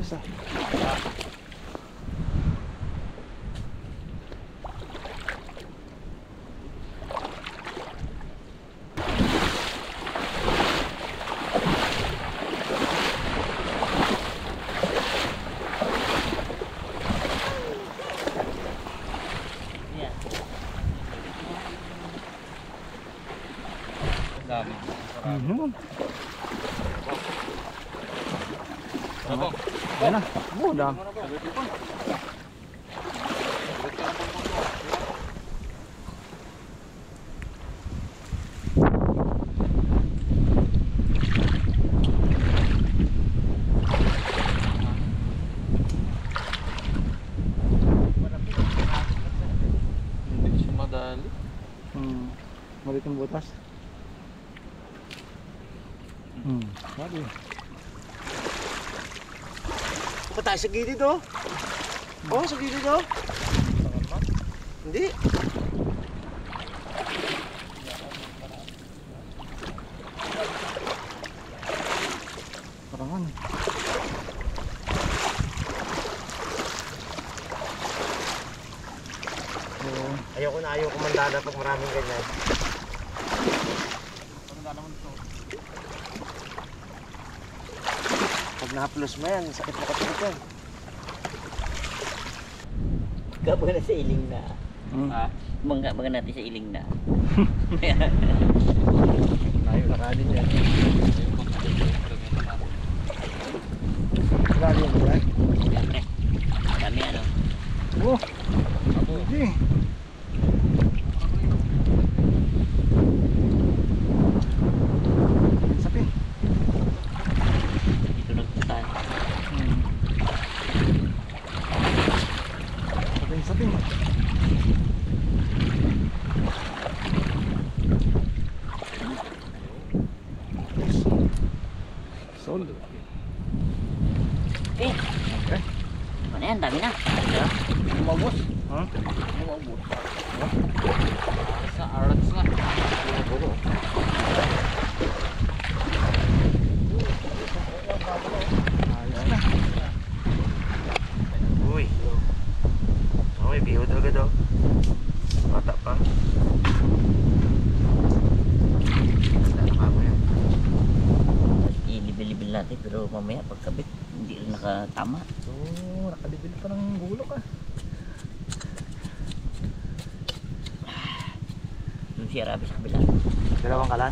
isa. Ayan na. Dami. Hindi siya madali. Malit yung butas. Sabi. Pa tayo sa gilid oh. Oh, sa gilid oh. Hindi. Parangan. Ayoko mandada pag maraming ganyan. Pag na-plus mo yan, sakit na kapit yan. Gabang na sa iling na. Ha? Bangga natin sa iling na. Layo na kanin yan. Lalo yung buwan. Siyempre. Kami ano. Oh! Hindi. Sapi. Dito nagputan. Sapi. Sold. Eh! Okay. Ano yan? Dami na. Umabos. Ha? Umabot. Sa arats na. Ayos na. Uy. Oh, may bihod agad oh. Bata pa. Tama mo yan. I-libil-libil natin pero mamaya pagkabit hindi rin nakatama. So, nakalibil pa ng gulok ah. Yung si Arabi sa kabila. Dalawang kalan.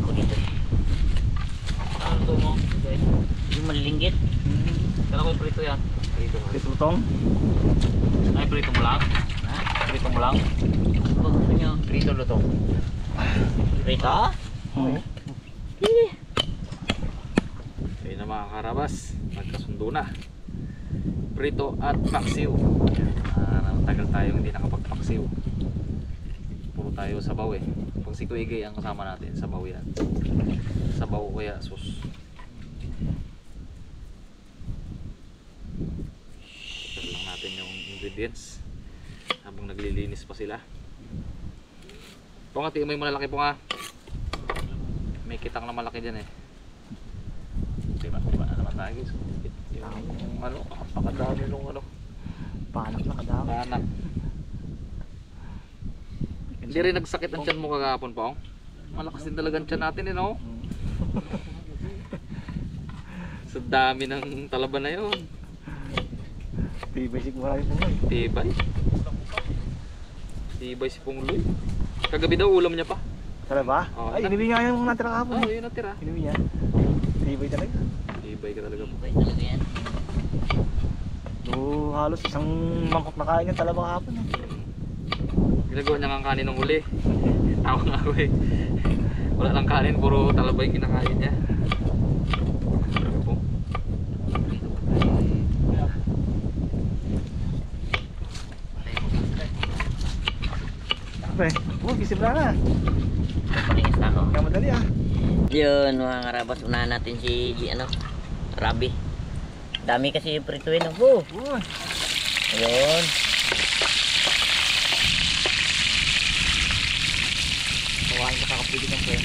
Ako dito. Ano to mo? Yung malilinggit. Kala ko prito yan. Pitutong. Ay, prito mo lang? Ha? Prito mo lang? Ano gusto nyo? Prito lutong. Rito? Oo. Ayun na mga karabas. Nagkasundo na. Prito at paksiw. Tagal tayong hindi nakapagpaksiw. Puro tayo sabaw eh. Pag si Kuigay ang kasama natin, sabaw yan. Sabaw kaya sus. Tagal lang natin yung ingredients habang naglilinis pa sila. Ponga, tingin mo yung malalaki po nga. May kitang na malaki dyan eh. Diba na naman tayo guys. Yung ano, napakadami nung ano. Panak na kadami. Panak. Hindi rin nagsakit ang tiyan mo kagapon pa. Malakas din talaga ang tiyan natin eh no? Sa dami ng talaban na yun. Tibay siguro yung pungay. Tibay. Tibay si Pungloy. Kagabi daw ulam niya pa. Tara ba? Oo. Ay, inuwi niya yung natira kahapon. Yun natira. Inuwi niya. Tibay talaga. Tibay ka talaga po. Ibay talaga yan. So, halos isang mangkok na kain yung talaba kahapon eh. Ginagawa niya nga kanin ng huli. Tawa nga ako eh. Wala lang kanin, puro talaba yung kinakain niya. Talaga po. Pre, gisip na. Palingis na ako. Kaya madali ah. Yun mga karabas, unahan natin si Rabi. Dami kasi prituin ng po. Ayun. Kawain ka kakapili ng pre.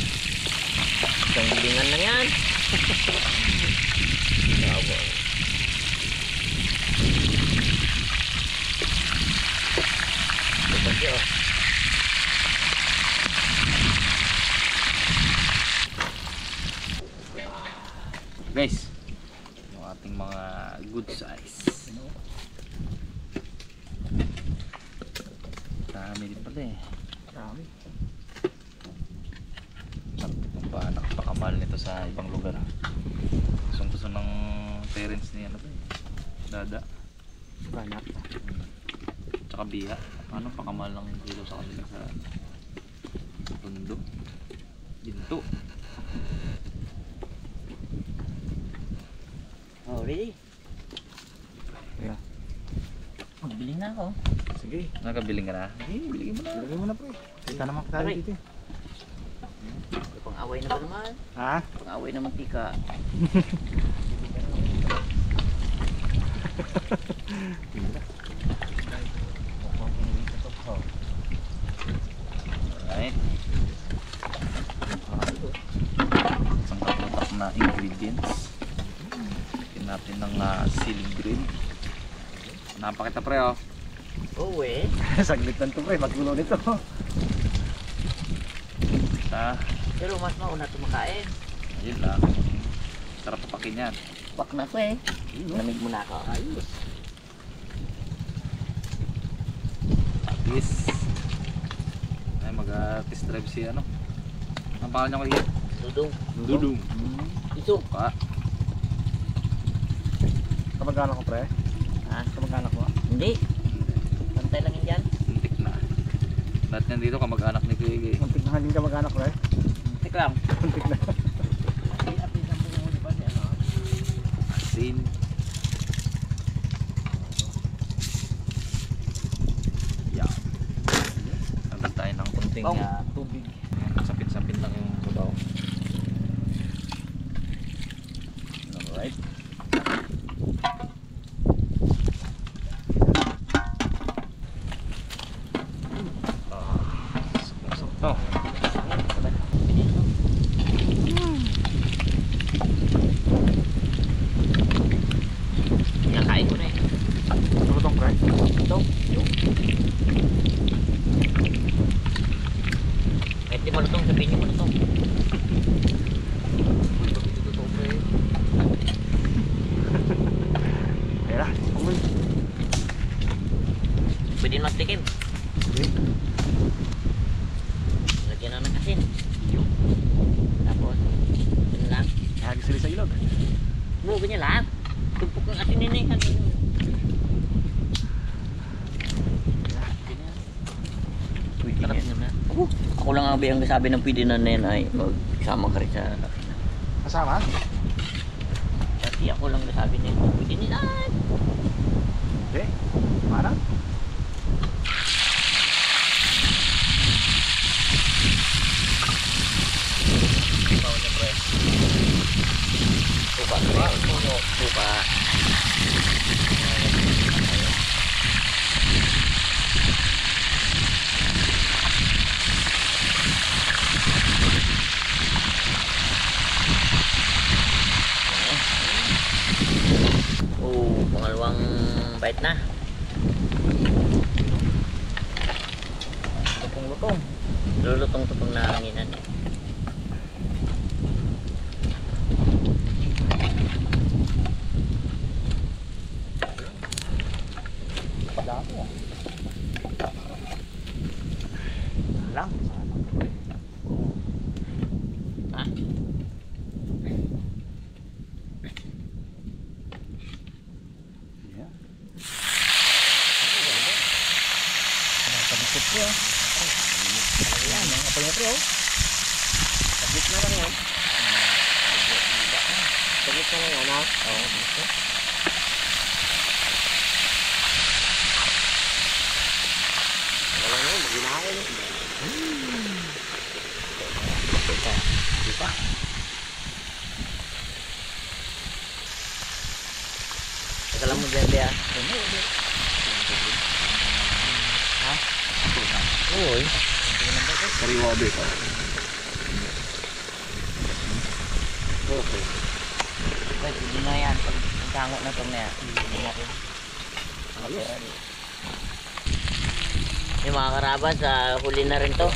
Isang bilingan lang yan. Bravo. Ito siya oh. Guys, yung ating mga good size. Dami din pala eh. Dami. Napakamal nito sa ibang lugar. Gusto ng parents ni ano ba eh. Dada. Banat. Tsaka biya. Ano pakamal ng kilo sa kanila sa tundo. Ginto. Oh, ready? Yeah. Magbili na ako. Sige. Nakabiling ka na? Bilhin mo na. Ilagay mo na pre. Kita naman tayo Aray. dito. Pang-away na ba naman? Ha? Pang-away na mantika. Alright. Isang kaputak na ingredients. Lagyan natin ng ceiling grill. Napakita pre oh. Oo eh. Saglit lang to pre. Maggulo nito. Pero mas mauna tumakain. Ayun lang. Sarap papakin yan. Wak na ko eh. Lamig muna ako. Ayos. At least ay mag-test drive si ano. Ang pangalan niya ko dito? Dudong. Dudong. Iso. Pa. Kamag-anak ko pre. Ha? Kamag-anak ko. Hindi. Pantay lang yan dyan. Muntik na. Lahat yan dito kamag-anak ni Kuya. Muntik na halin kamag-anak pre. Tik lang. Muntik na. Asin. Yan. Nagdag tayo ng kunting Bong. tubig. Ayan, sapit-sapit lang yung sabaw. Alright. Sakto. Nakain ko na eh. Tulutong pre. Ito. Kahit di malutong, sabihin niyo malutong. Kaya na. Umuwi. Pwede mas tikim. Lagyan na ng asin. Tapos, yun lang. Hagis sila sa ilog. Mo, ganyan lang. Tumpok ng asin nini. Pwede Sarap na. Ako lang ang biyang sabi ng pwede na nen ay magsama ka rin sa Kasama? Kasi ako lang nasabi nito. Pwede nila. Okay. Mana? Tupa. Tupa. Oh, pangalawang bite na. Lutong-lutong. Lulutong-tutong na hanginan eh. Damo. Lang. Ha? Yeah. Pagkakit ko ah. Ayan, ang kapal na pre oh. Saglit na lang yan. Saglit na lang yan ha? Oo. Wala na yun, maginahin eh. Di pa. Teka lang mo dyan, Bea. Ha? Oo eh. Kariwabe pa. Okay. Pwede, hindi na yan. Pag nagkangot na itong na yan. Hindi na rin. Yung mga karabas, huli na rin to.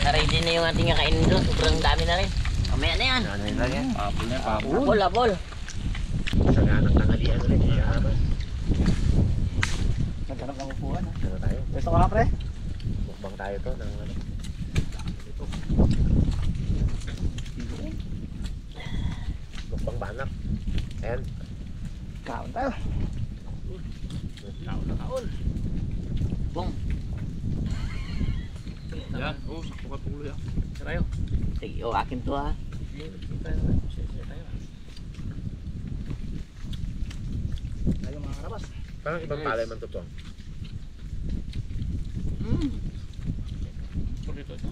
Na-ready na yung ating kakainin doon. Sobrang dami na rin. Mamaya na yan. Ano yun lang yan? Apple na, apple. Abol, abol. Sa ganang tanghalian ulit. Naghanap ng upuan ha. Ano tayo? Gusto ko ha pre? Mukbang tayo to ng ano. Mukbang banak. Ayan. Kaon tayo. Kaon na kaon. Bong. Yan, sakto ka tuloy ah. Sarayo. Sige, akin to ha. Tayo mga karabas. Parang ibang palay man to to. Portito ito.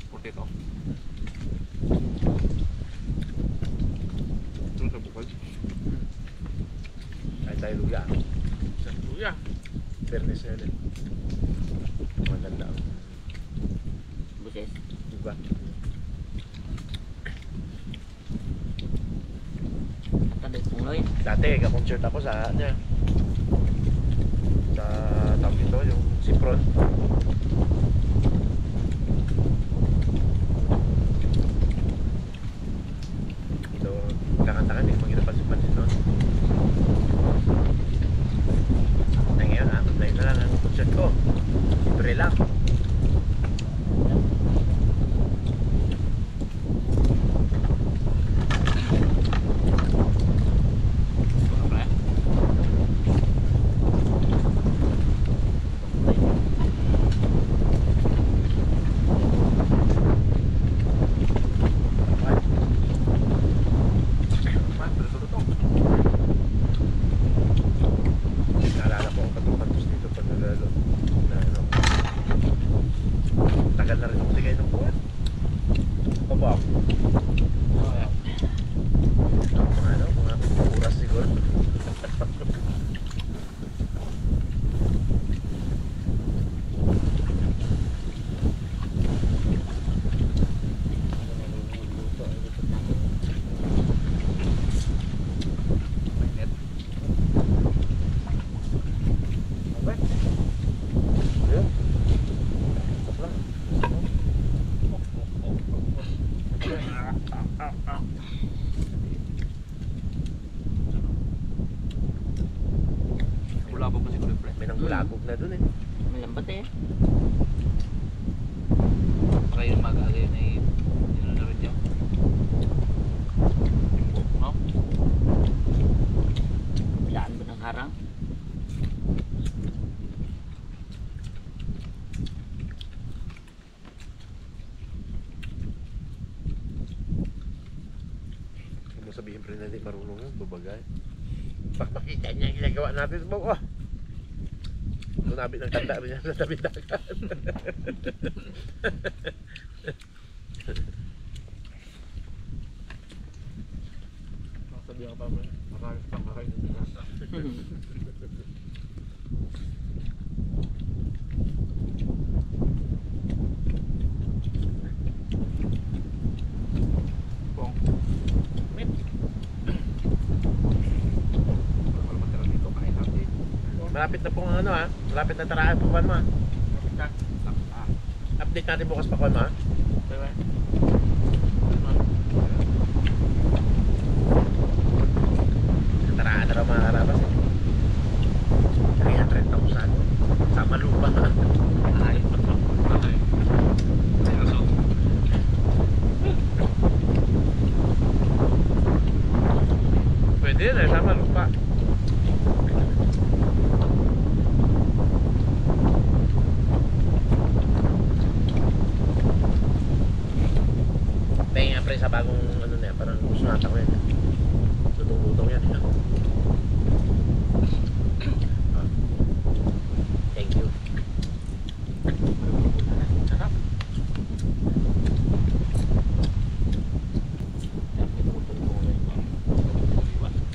Portito. Ito sa bukal. Kahit tayo luya. Sa luya. Fairness na yun eh. Maganda ang Buses. iba. Tabi kong loy. Dati, ka-concert ako sa ano sa tawag ito, yung Sipron. Ito, kakantakan eh, mga pansin-pansin nun. Na ngayon ha, online na lang ang concert ko. Libre lang. Naalala ko ang katukantos dito pag nalalo na ano. Tagal na rin ako tigay ng buwan. Ano ba ako? Mga ano, mga oras siguro. Ayun. Stop lang. Wala pa ba siguro pre? May nang bulagog na dun eh. Malambat eh. Baka yung mag-aga yun ay yun na rin yun. No? Daan ba ng harang? Huwag mo sabihin pre na hindi marunong yun, babagay. Bak makita niya yung ginagawa natin. Oh! Tunabi ng tanda rin niya sa tabi dagat. Sabi ka pa pre. Makalit pang kakain. Bong. Mit. Wala matira dito kain natin. Malapit na pong ano ha. Malapit na taraan po mo ha. Kapit ka. Update natin bukas pa ko ha. Diba? Taraan na raw mga karabas eh. 300,000. Sama lupa. Ay. Okay. Seryoso. Pwede yun eh. Sama lupa. Pengen nga pre sa bagong ano na yan. Parang gusto nata ko yan. Lutong-lutong yan. Ah. Thank you. Sarap.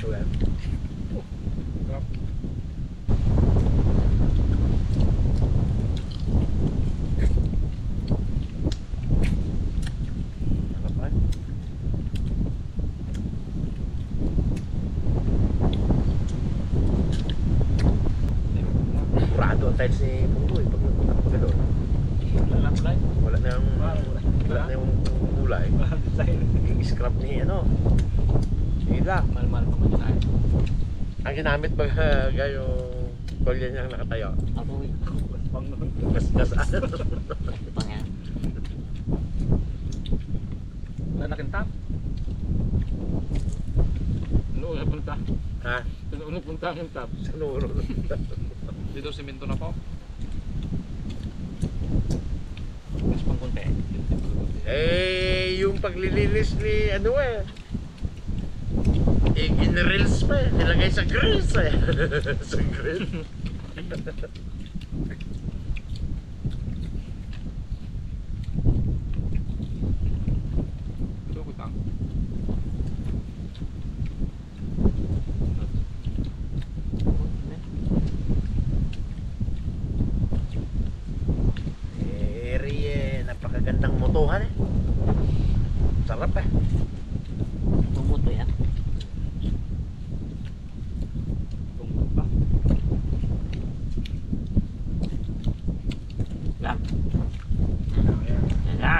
So yan. Sarap. Nakapal. design. Wala na yung Wala. wala na yung kulay. Design. Yung scrap ni ano. Hila. Mahal-mahal pa man design. Ang ginamit ba yung kolya niyang nakatayo? Ako, Pang noon. Gas-gas. pang yan. Wala na kintap. Ano na punta? Ha? Ano punta ang kintap? Sanuro. Dito simento na po. Mas pang konti. Eh, yung paglilinis ni ano in-reels pa eh. Nilagay sa grills eh. Sa grill. Ito kutang. Napakagandang motohan eh. Sarap eh. Pumuto yan. Tungkol pa. Yan. Ayan. Yan na.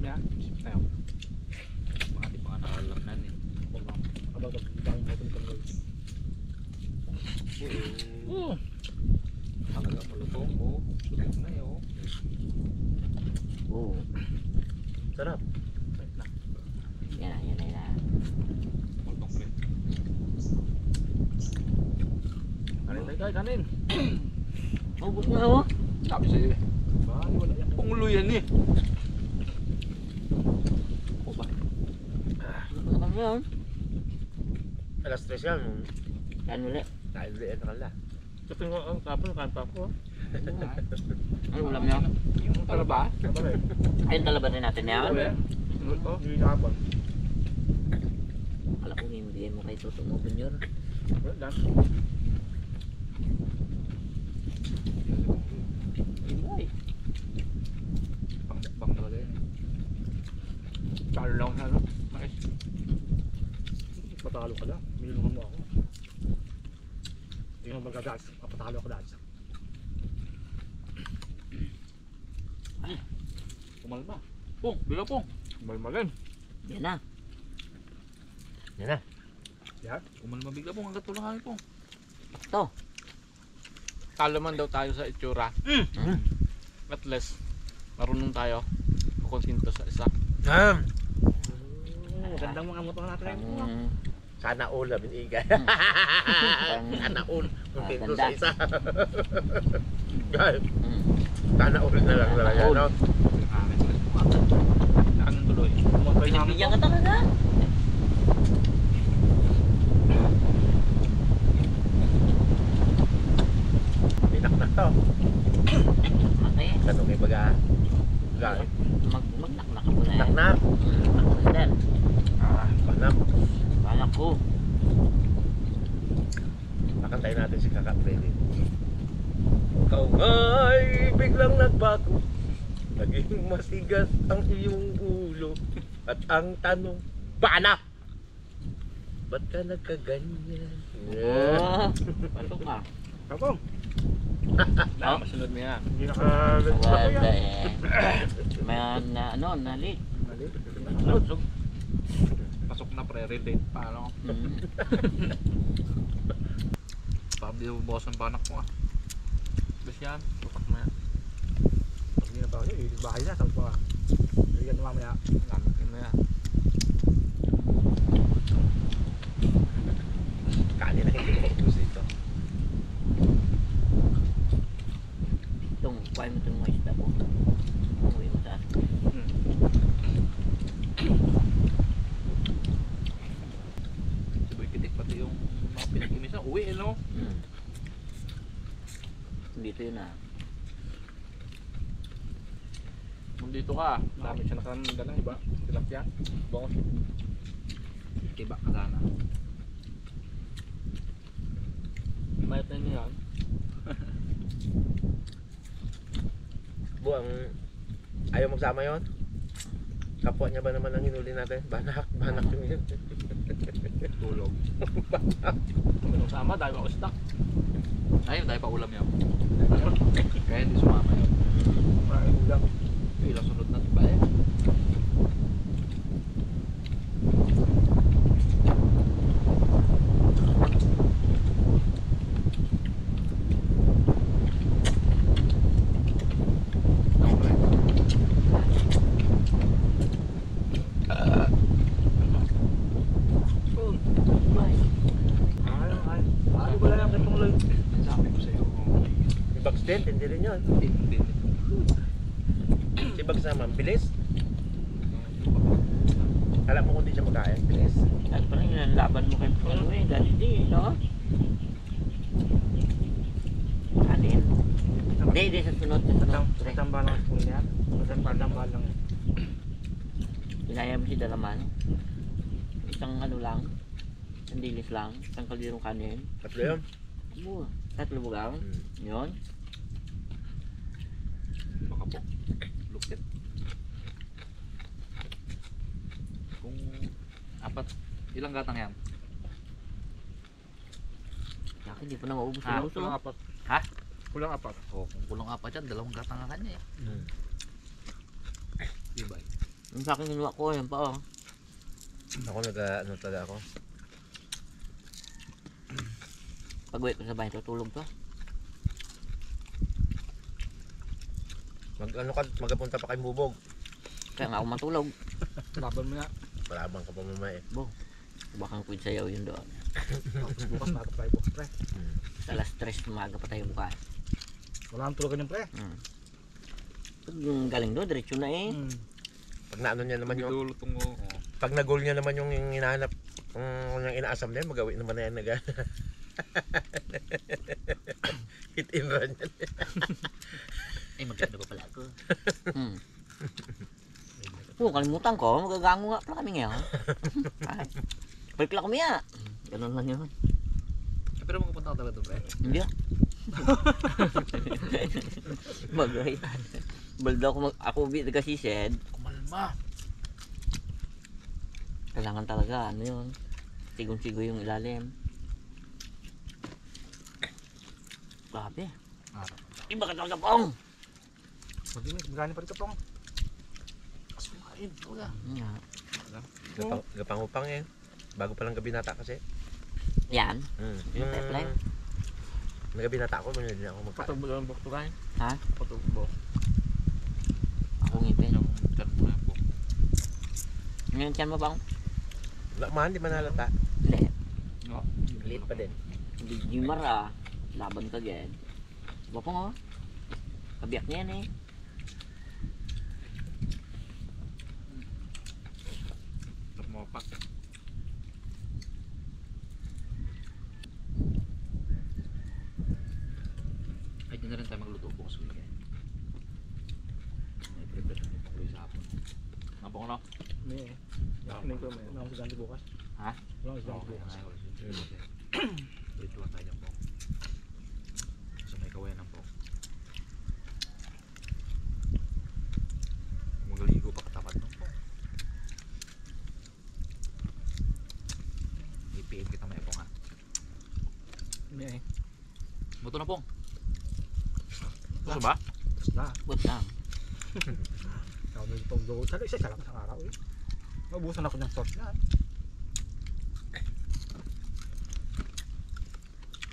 Ya. Tayo. Makati pa nga nakalam na eh. Abang bang natin kami. Talaga malutong mo. Sulit na yun. Oo. Sarap. Yan na, yan na, yan na. Malutong pre. Kanin tayo, kanin. Ubus na oh. Sabi sa'yo eh. Bali wala yan. Pangulo yan eh. O ba? Ano kami yun? Alas 3 yan. Yan ulit. Dahil liit na kala. Kasi nga ang kapon kanta ko. Ano ulam niyo? Yung talaba? Sabay. Ayun talaba rin natin yan. Ito, hindi kapon. Kala ko hindi mo kayo tutumubin yun. Wala dan. Ay, Pang talaga yun. Talo lang sa ano? Mais. Patalo ka lang. Minulungan mo ako. Hindi mo magagas. Patalo ka dahil sa. Kumalma. Pong, bila pong. Malmalin. yan na. Yan na. Yan. Kumalma bigla pong. Ang gatulahan pong. Ito. Talo man daw tayo sa itsura. At least, marunong tayo. Kukontinto sa isa. Magandang mga motor natin ngayon. Pang, Sana all namin igay. pang, Sana all. Kung tinto ganda. sa isa. Guys, mm. sana all na lang talaga. All. No? Nakangin tuloy. Nakangin tuloy. Motor namin. Pinagbigyan ka talaga. Pinaknak to. Okay. Ano may baga? Guys, Magnaknak ka muna yan. naknak. Naknak. Panap. Balak ko. Nakantay natin si Kaka Freddy. Ikaw nga'y biglang nagbago. Naging masigas ang iyong ulo. At ang tanong, Bana! Ba't ka nagkaganyan? Oh. Pasok ka. Ako. Na, masunod mo yan. Hindi nakalit pa Wala yan. eh. May na ano, nalit. Mali. Sug. Pasok na pre-relate. Paano? Mm. Pabdi mo boss ang banak mo ah. Bes yan. Tupak mo yan. Pag hindi na pa ako yun, yung bahay na. Sabi ko ah. Bigyan na mamaya. Gamitin mo yan. Kali na hindi ko ubus dito. Itong, kuhain mo itong mga isda po. Uwi mo taas. Sabay kitik pati yung mga pinag-imisan. Uwi eh no? Mm. Dito yun ah. Kung dito ka, Dami siya nakandala, iba. Tilapia. Bongos. kiba ka sana. Mayat na niyan. Buang, ayaw magsama yon? Kapwa niya ba naman ang hinuli natin? Banak yung yun. Tulog. Kung sama, dahil ako stock. Ayun, yun, tayo pa ulam yun. Kaya hindi sumama yun. Maraming ulam. Ilang sunod na ba eh? Ay, wala lang itong loy. Sabi ko sa'yo, Si Bags din, hindi rin yun. hindi. Si Bags naman, bilis. Alam mo kung di siya magkain, bilis. At parang yung laban mo kay ano eh, dati di, no? Alin? Hindi, sa sunod, sa sunod. Pre. Matamba lang ang niya. Matamba lang. Pinaya mo si Dalaman. Isang ano lang, isang dilis lang, isang kalirong kanin. Tatlo yun. Oo, tatlo bugang. Yun. Baka po. Lukit. Kung apat, ilang gatang yan? Yaki, di pa na maubos Ah, yung uso. Kulang apat. Ha? Kulang apat. O, kung kulong apat yan, dalawang gatang ang kanya eh. Diba? Yung sa akin kinuha ko, yan pa oh. Ako ano talaga ako. Pag-uwi ko sa bahay, tutulog to. Magapunta pa kay Bubog. Kaya nga ako matulog. Laban mo nga. Malabang ka pa mamaya eh. Bakang quid sayaw yun doon. Bukas na tayo bukas, pre. Sa alas 3 umaga pa tayo bukas. Wala nang tulugan yung pre. Pag galing doon, diretso na eh. Pag naano niya naman yung, Dulutong mo. pag nagol niya naman yung hinahanap, yung inaasam niya, magawi naman na yan. Hit and run yan. Ay, maganda pa pala ako. Oo, kalimutan ko. Magagango nga pala kami ngayon. Ay, balik lang kami ah. Ganun lang yun. Pero magpunta ka talaga doon, pre. Hindi ah. Bagay. Baldo ako ubi kasi said. Kumalma. Kailangan talaga, ano yun. Sigong-sigo yung ilalim. Grabe. Iba ka talaga pong. Magani pa rin ka pong. Sumain, talaga. Gapang-upang eh. Bago pa lang gabi nata kasi. Yan. Yung pipeline. gabi nata ako, hindi na ako magkain. Patugbo lang bukto kain. Ha? Patugbo. Ako ngipin. Yung chan mo na po. Ngayon tiyan mo bang? Wala man, di man halata. Hindi. No? Liit pa din. Hindi gimar ah. Laban ka gen. Diba po nga? Kabiyak niya yan eh. Tumopak. Ay, di na rin tayo magluto bukas ulit. May prepare na itong ulit sa hapon. Napong ano? May Nakinig ko, may mga sigante bukas. Ha? Wala akong sigante bukas. Dito lang tayo po. Sa may kawayan po. Magaligo pa katapat ng po. I-PM kita may pong ha. May Buto na pong. Gusto ba? na. But lang. Tawag mo itong load. Sana isa lang sa araw eh. Mabusan ako ng sauce na.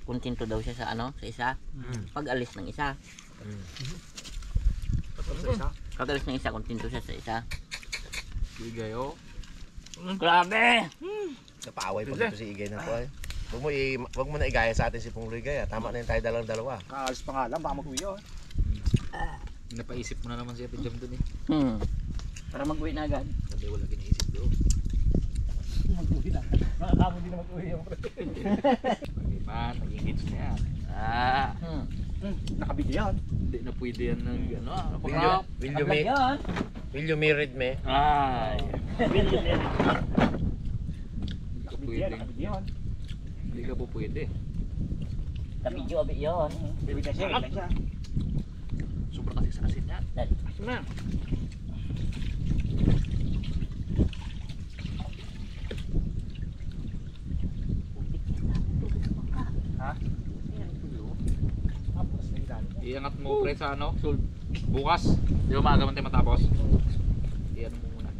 Kontento daw siya sa ano, sa isa. Pag alis ng isa. Tapos sa isa. Pag alis ng isa, kontento siya sa isa. Bigayo. Grabe! Napaaway pa dito si Igay na po eh. Huwag mo na igaya sa atin si Pungloy Gaya. Tama na yun tayo dalawa. Kaalis pa nga lang, baka mag-uwi oh. Napaisip mo na naman si Ate Jam dun eh. Para mag-uwi na agad. Sabi wala kinaisip doon. Mag-uwi na. Nakakamo din na mag-uwi yung pre. Hindi pa, naging hits na yan. Nakabili yan. Hindi na pwede yan ng ano ah. Will you married me? Ay. Nakabili yan, Pwede. nakabili yan. Hindi ka po pwede. Kabidyo, abi yun. Bibig na siya, lang siya. Sobrang kasi sa asin yan. Asin na. Ha? Iangat mo pre sa ano, bukas. Di ba maaga man tayo matapos? Iyan mo muna.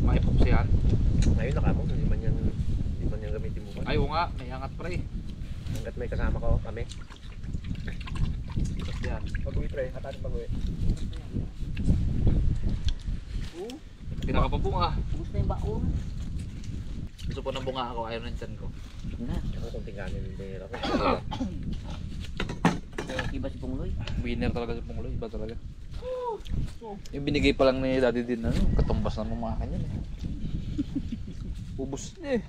Maipuksihan. Ngayon na kamo, hindi man yan gamitin mo ba? Ay, oo nga, may angat pre. Hanggat may kasama ko kami. Tapos yan. Pag-uwi pre, hatanin pag-uwi. Pinakapabunga. Gusto yung baon. Gusto po ng bunga ako, ayaw ng tiyan ko. Na, Ako kung tingkanin hindi ako. iba si Pungloy. Winner talaga si Pungloy, iba talaga. Yung binigay pa lang ni Daddy din, ano, katumbas na ng mga kanyan eh. Ubus niya eh.